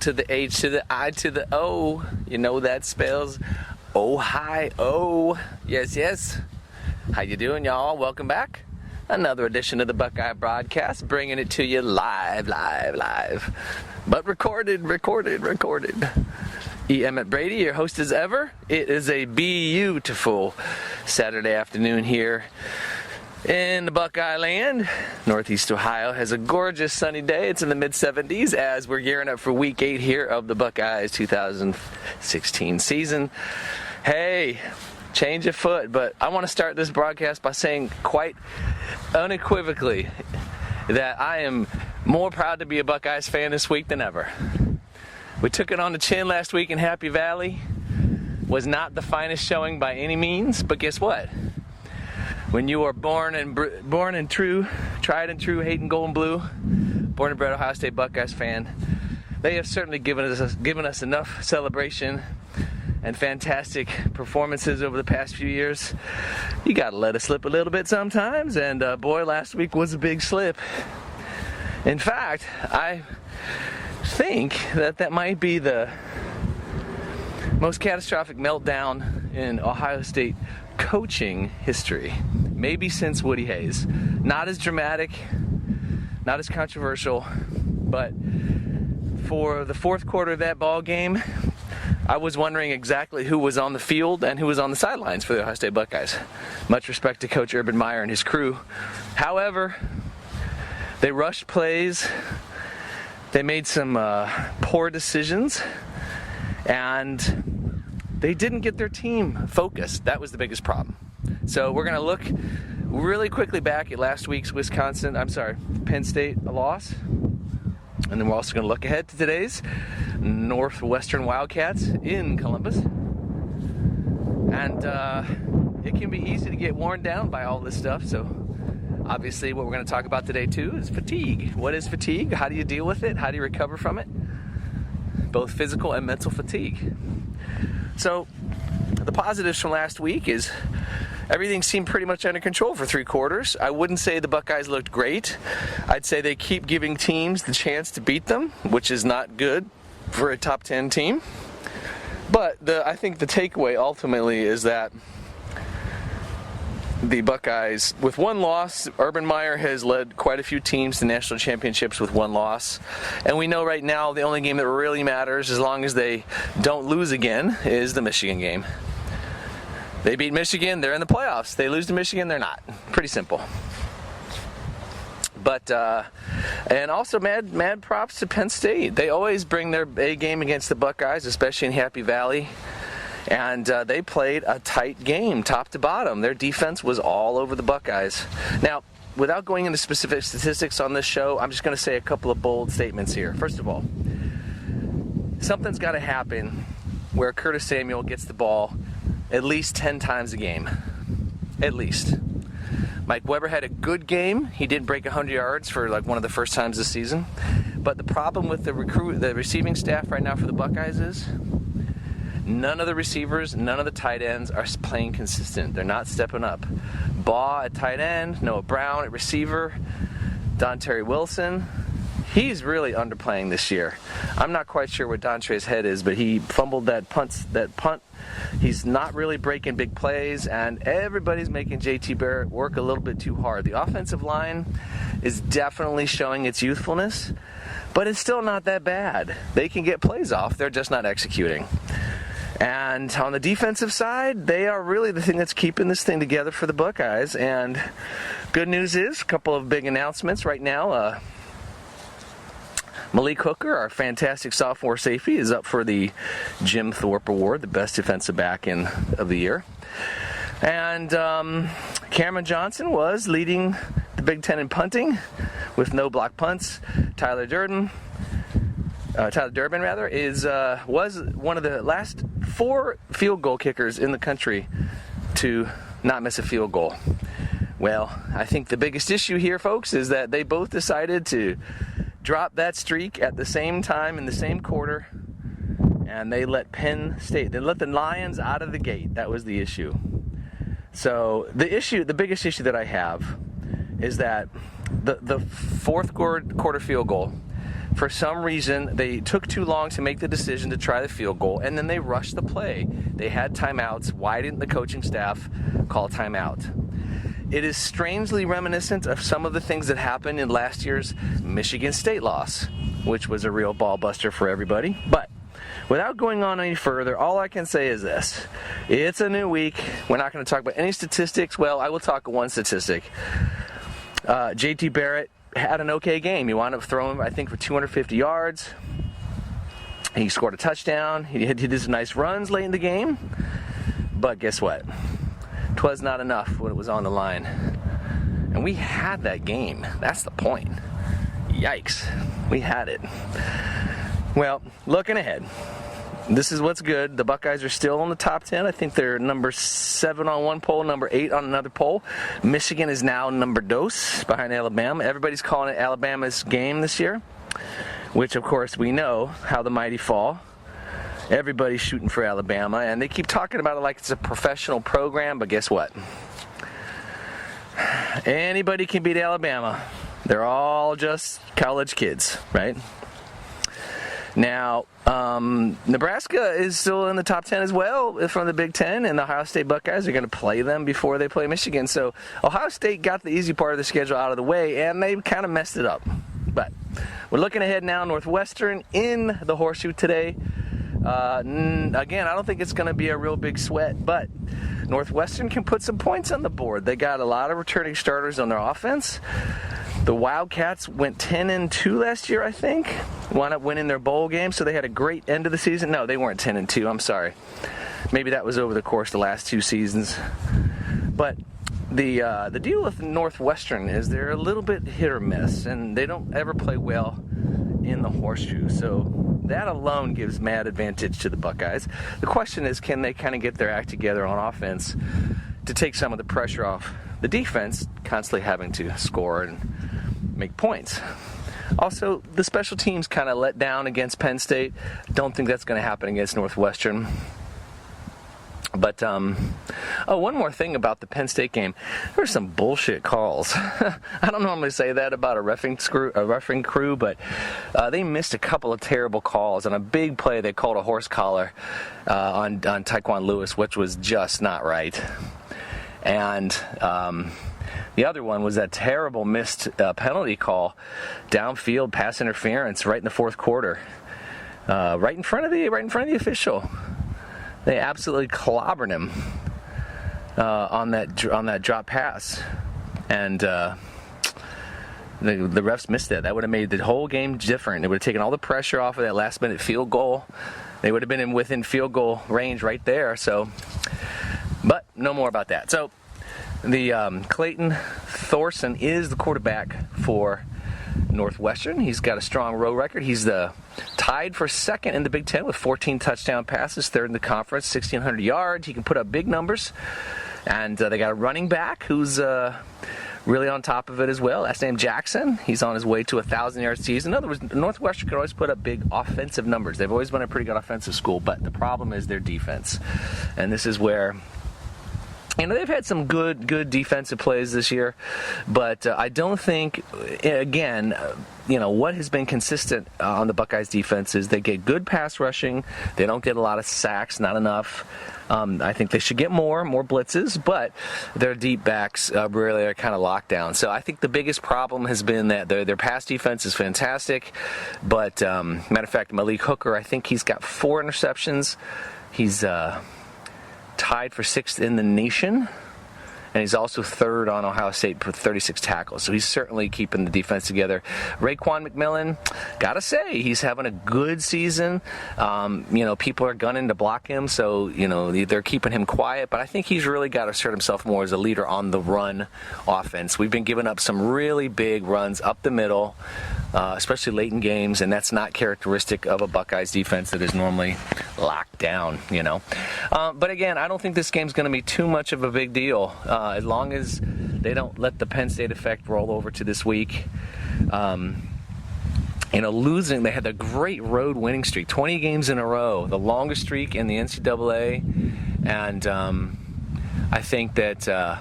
to the H to the I to the O. You know that spells Ohio. Yes, yes. How you doing, y'all? Welcome back. Another edition of the Buckeye broadcast, bringing it to you live. But recorded. Emmet Brady, your host as ever. It is a beautiful Saturday afternoon here in the Buckeye land. Northeast Ohio has a gorgeous sunny day. It's in the mid-70s as we're gearing up for week 8 here of the Buckeyes 2016 season. Hey, change of foot, but I want to start this broadcast by saying quite unequivocally that I am more proud to be a Buckeyes fan this week than ever. We took it on the chin last week in Happy Valley. Was not the finest showing by any means, but guess what? When you are born and true, tried and true, hating gold and blue, born and bred Ohio State Buckeyes fan, they have certainly given us enough celebration and fantastic performances over the past few years. You gotta let it slip a little bit sometimes, and boy, last week was a big slip. In fact, I think that might be the most catastrophic meltdown in Ohio State coaching history, maybe since Woody Hayes. Not as dramatic, not as controversial, but for the fourth quarter of that ball game, I was wondering exactly who was on the field and who was on the sidelines for the Ohio State Buckeyes. Much respect to Coach Urban Meyer and his crew. However, they rushed plays, they made some poor decisions, and they didn't get their team focused. That was the biggest problem. So we're going to look really quickly back at last week's Penn State loss. And then we're also going to look ahead to today's Northwestern Wildcats in Columbus. And it can be easy to get worn down by all this stuff. So obviously what we're going to talk about today too is fatigue. What is fatigue? How do you deal with it? How do you recover from it? Both physical and mental fatigue. So the positives from last week is everything seemed pretty much under control for 3 quarters. I wouldn't say the Buckeyes looked great. I'd say they keep giving teams the chance to beat them, which is not good for a top 10 team. But I think the takeaway ultimately is that the Buckeyes, with one loss, Urban Meyer has led quite a few teams to national championships with one loss. And we know right now the only game that really matters, as long as they don't lose again, is the Michigan game. They beat Michigan, they're in the playoffs. They lose to Michigan, they're not. Pretty simple. But, and also mad props to Penn State. They always bring their A game against the Buckeyes, especially in Happy Valley. And they played a tight game, top to bottom. Their defense was all over the Buckeyes. Now, without going into specific statistics on this show, I'm just going to say a couple of bold statements here. First of all, something's got to happen where Curtis Samuel gets the ball at least 10 times a game. At least. Mike Weber had a good game. He did break 100 yards for like one of the first times this season. But the problem with the receiving staff right now for the Buckeyes is none of the receivers, none of the tight ends are playing consistent. They're not stepping up. Baugh at tight end, Noah Brown at receiver, Dontre Wilson. He's really underplaying this year. I'm not quite sure where Dontre's head is, but he fumbled that punt. He's not really breaking big plays, and everybody's making JT Barrett work a little bit too hard. The offensive line is definitely showing its youthfulness, but it's still not that bad. They can get plays off. They're just not executing. And on the defensive side, they are really the thing that's keeping this thing together for the Buckeyes. And good news is, a couple of big announcements right now. Malik Hooker, our fantastic sophomore safety, is up for the Jim Thorpe Award, the best defensive back of the year. And Cameron Johnson was leading the Big Ten in punting with no block punts. Tyler Durbin was one of the last 4 field goal kickers in the country to not miss a field goal. Well, I think the biggest issue here, folks, is that they both decided to drop that streak at the same time in the same quarter, and they let the Lions out of the gate. That was the issue. So the biggest issue that I have is that the fourth quarter field goal For some reason, they took too long to make the decision to try the field goal, and then they rushed the play. They had timeouts. Why didn't the coaching staff call timeout? It is strangely reminiscent of some of the things that happened in last year's Michigan State loss, which was a real ball buster for everybody. But without going on any further, all I can say is this. It's a new week. We're not going to talk about any statistics. Well, I will talk one statistic. J.T. Barrett had an okay game. He wound up throwing, I think, for 250 yards. He scored a touchdown. He did some nice runs late in the game. But guess what? 'Twas not enough when it was on the line. And we had that game. That's the point. Yikes. We had it. Well, looking ahead. This is what's good. The Buckeyes are still in the top 10. I think they're number 7 on one poll, number 8 on another poll. Michigan is now number 2 behind Alabama. Everybody's calling it Alabama's game this year, which, of course, we know how the mighty fall. Everybody's shooting for Alabama, and they keep talking about it like it's a professional program, but guess what? Anybody can beat Alabama. They're all just college kids, right? Now, Nebraska is still in the top 10 as well from the Big Ten, and the Ohio State Buckeyes are going to play them before they play Michigan. So Ohio State got the easy part of the schedule out of the way, and they kind of messed it up. But we're looking ahead now. Northwestern in the Horseshoe today. Again, I don't think it's going to be a real big sweat, but Northwestern can put some points on the board. They got a lot of returning starters on their offense. The Wildcats went 10-2 last year, I think. Wound up winning their bowl game, so they had a great end of the season. No, they weren't 10-2. I'm sorry. Maybe that was over the course of the last 2 seasons. But the deal with Northwestern is they're a little bit hit or miss, and they don't ever play well in the Horseshoe. So that alone gives mad advantage to the Buckeyes. The question is, can they kind of get their act together on offense to take some of the pressure off the defense, constantly having to score and make points. Also, the special teams kind of let down against Penn State. Don't think that's going to happen against Northwestern. But, one more thing about the Penn State game. There were some bullshit calls. I don't normally say that about a reffing crew, but they missed a couple of terrible calls. On a big play, they called a horse collar on Taekwon Lewis, which was just not right. And the other one was that terrible missed penalty call, downfield pass interference right in the fourth quarter, right in front of the official. They absolutely clobbered him on that drop pass, and the refs missed that. That would have made the whole game different. It would have taken all the pressure off of that last-minute field goal. They would have been within field goal range right there. So, but no more about that. So, the Clayton Thorson is the quarterback for Northwestern. He's got a strong road record. He's tied for second in the Big Ten with 14 touchdown passes, third in the conference, 1,600 yards. He can put up big numbers. And they got a running back who's really on top of it as well. Last name Jackson. He's on his way to a 1,000-yard season. In other words, Northwestern could always put up big offensive numbers. They've always been a pretty good offensive school, but the problem is their defense. And this is where, they've had some good defensive plays this year, but I don't think, again, what has been consistent on the Buckeyes defense is they get good pass rushing. They don't get a lot of sacks, not enough. I think they should get more blitzes, but their deep backs really are kind of locked down. So I think the biggest problem has been that their pass defense is fantastic, but matter of fact, Malik Hooker, I think he's got 4 interceptions. He's tied for 6th in the nation, and he's also 3rd on Ohio State for 36 tackles. So he's certainly keeping the defense together. Raekwon McMillan, gotta say, he's having a good season. People are gunning to block him, so they're keeping him quiet. But I think he's really got to assert himself more as a leader on the run offense. We've been giving up some really big runs up the middle, especially late in games, and that's not characteristic of a Buckeyes defense that is normally locked down. But again, I don't think this game's going to be too much of a big deal. As long as they don't let the Penn State effect roll over to this week. Losing, they had a great road winning streak, 20 games in a row, the longest streak in the NCAA, and I think that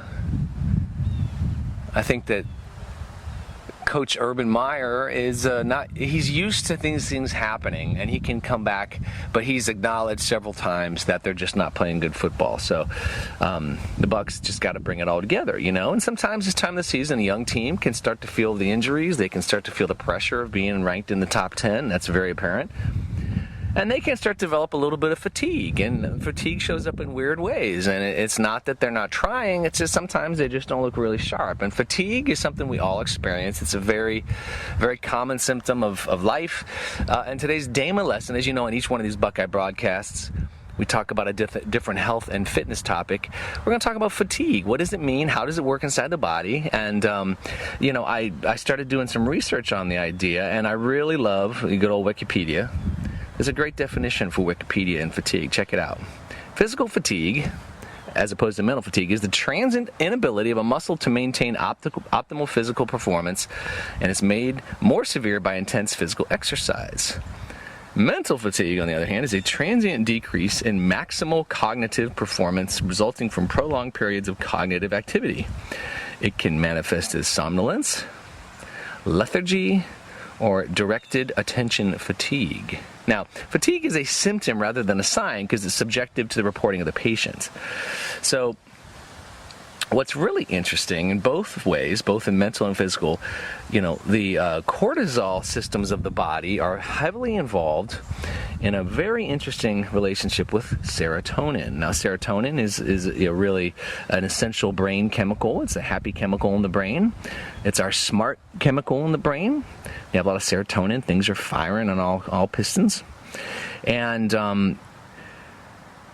Coach Urban Meyer is he's used to things happening, and he can come back, but he's acknowledged several times that they're just not playing good football. So the Bucks just got to bring it all together, and sometimes this time of the season a young team can start to feel the injuries, they can start to feel the pressure of being ranked in the top 10. That's very apparent. And they can start to develop a little bit of fatigue, and fatigue shows up in weird ways. And it's not that they're not trying, it's just sometimes they just don't look really sharp. And fatigue is something we all experience. It's a very, very common symptom of life. And today's DAYMA lesson, as you know, in each one of these Buckeye broadcasts, we talk about a different health and fitness topic. We're going to talk about fatigue. What does it mean? How does it work inside the body? And, I started doing some research on the idea, and I really love the good old Wikipedia. There's a great definition for Wikipedia and fatigue. Check it out. Physical fatigue, as opposed to mental fatigue, is the transient inability of a muscle to maintain optimal physical performance, and it's made more severe by intense physical exercise. Mental fatigue, on the other hand, is a transient decrease in maximal cognitive performance resulting from prolonged periods of cognitive activity. It can manifest as somnolence, lethargy, or directed attention fatigue. Now, fatigue is a symptom rather than a sign because it's subjective to the reporting of the patient. So, what's really interesting in both ways, both in mental and physical, the cortisol systems of the body are heavily involved in a very interesting relationship with serotonin. Now, serotonin is really an essential brain chemical. It's a happy chemical in the brain. It's our smart chemical in the brain. You have a lot of serotonin. Things are firing on all pistons. And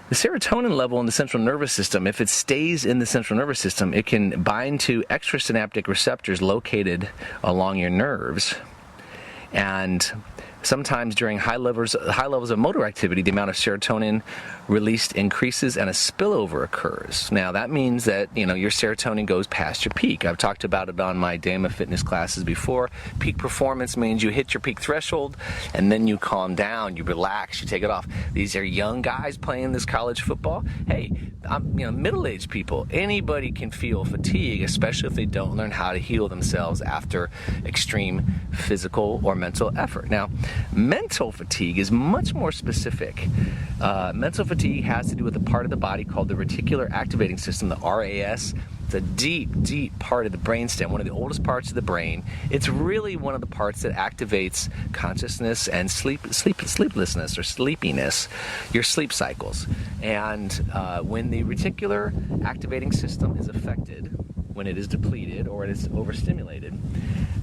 the serotonin level in the central nervous system, if it stays in the central nervous system, it can bind to extrasynaptic receptors located along your nerves. And sometimes during high levels of motor activity, the amount of serotonin released increases and a spillover occurs. Now, that means that, your serotonin goes past your peak. I've talked about it on my DAYMA fitness classes before. Peak performance means you hit your peak threshold and then you calm down, you relax, you take it off. These are young guys playing this college football. Hey, middle-aged people, anybody can feel fatigue, especially if they don't learn how to heal themselves after extreme physical or mental effort. Now, mental fatigue is much more specific. Mental fatigue has to do with a part of the body called the reticular activating system, the RAS. It's a deep, deep part of the brainstem, one of the oldest parts of the brain. It's really one of the parts that activates consciousness and sleeplessness or sleepiness, your sleep cycles. And when the reticular activating system is affected, when it is depleted or it is overstimulated,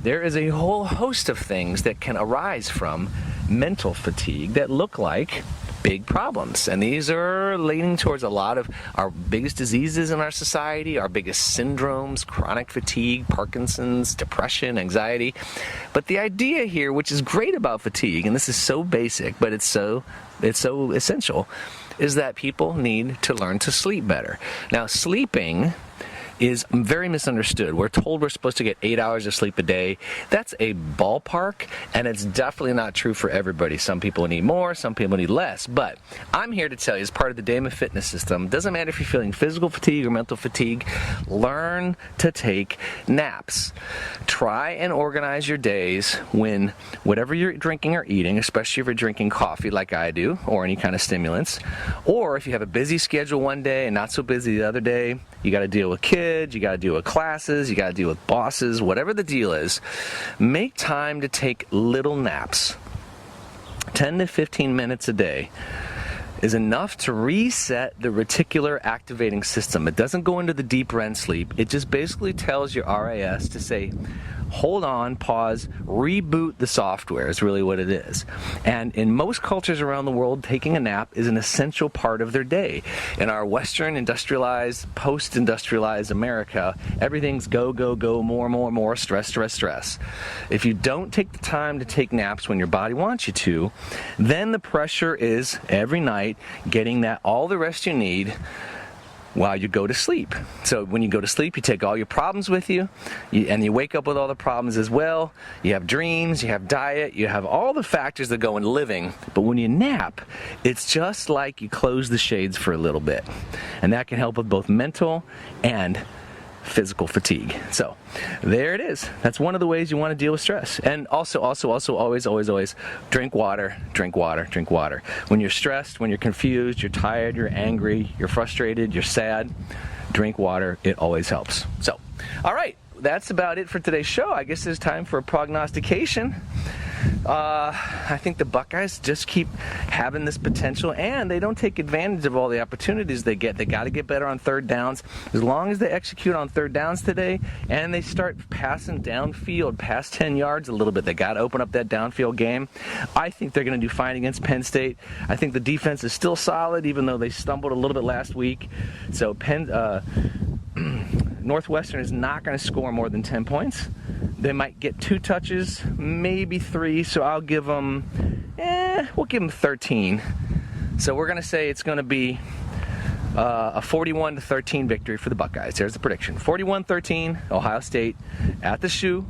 there is a whole host of things that can arise from mental fatigue that look like big problems. And these are leaning towards a lot of our biggest diseases in our society, our biggest syndromes, chronic fatigue, Parkinson's, depression, anxiety. But the idea here, which is great about fatigue, and this is so basic, but it's so essential, is that people need to learn to sleep better. Now, sleeping is very misunderstood. We're told we're supposed to get 8 hours of sleep a day. That's a ballpark, and it's definitely not true for everybody. Some people need more, some people need less. But I'm here to tell you, as part of the DAYMA fitness system, doesn't matter if you're feeling physical fatigue or mental fatigue, learn to take naps. Try and organize your days when whatever you're drinking or eating, especially if you're drinking coffee like I do, or any kind of stimulants, or if you have a busy schedule one day and not so busy the other day, you got to deal with kids, you got to deal with classes, you got to deal with bosses, whatever the deal is, make time to take little naps. 10 to 15 minutes a day is enough to reset the reticular activating system. It doesn't go into the deep REM sleep. It just basically tells your RAS to say, hold on, pause, reboot the software is really what it is. And in most cultures around the world, taking a nap is an essential part of their day. In our Western industrialized, post-industrialized America, everything's go, go, go, more, stress, stress, stress. If you don't take the time to take naps when your body wants you to, then the pressure is every night getting all the rest you need while you go to sleep. So when you go to sleep, you take all your problems with you, and you wake up with all the problems as well. You have dreams, you have diet, you have all the factors that go in living. But when you nap, it's just like you close the shades for a little bit. And that can help with both mental and physical fatigue. So there it is. That's one of the ways you want to deal with stress. And also always drink water, drink water, drink water. When you're stressed, when you're confused, you're tired, you're angry, you're frustrated, you're sad, drink water. It always helps. So, all right, that's about it for today's show. I guess it's time for a prognostication. I think the Buckeyes just keep having this potential, and they don't take advantage of all the opportunities they get. They got to get better on third downs. As long as they execute on third downs today, and they start passing downfield, past 10 yards a little bit, they got to open up that downfield game. I think they're going to do fine against Penn State. I think the defense is still solid, even though they stumbled a little bit last week. So Northwestern is not going to score more than 10 points. They might get 2 touches, maybe 3, so I'll give them, we'll give them 13. So we're going to say it's going to be a 41-13 victory for the Buckeyes. There's the prediction. 41-13, Ohio State at the Shoe.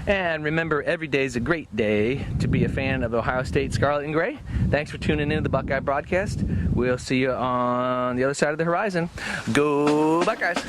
And remember, every day is a great day to be a fan of Ohio State Scarlet and Gray. Thanks for tuning in to the Buckeye broadcast. We'll see you on the other side of the horizon. Go Buckeyes!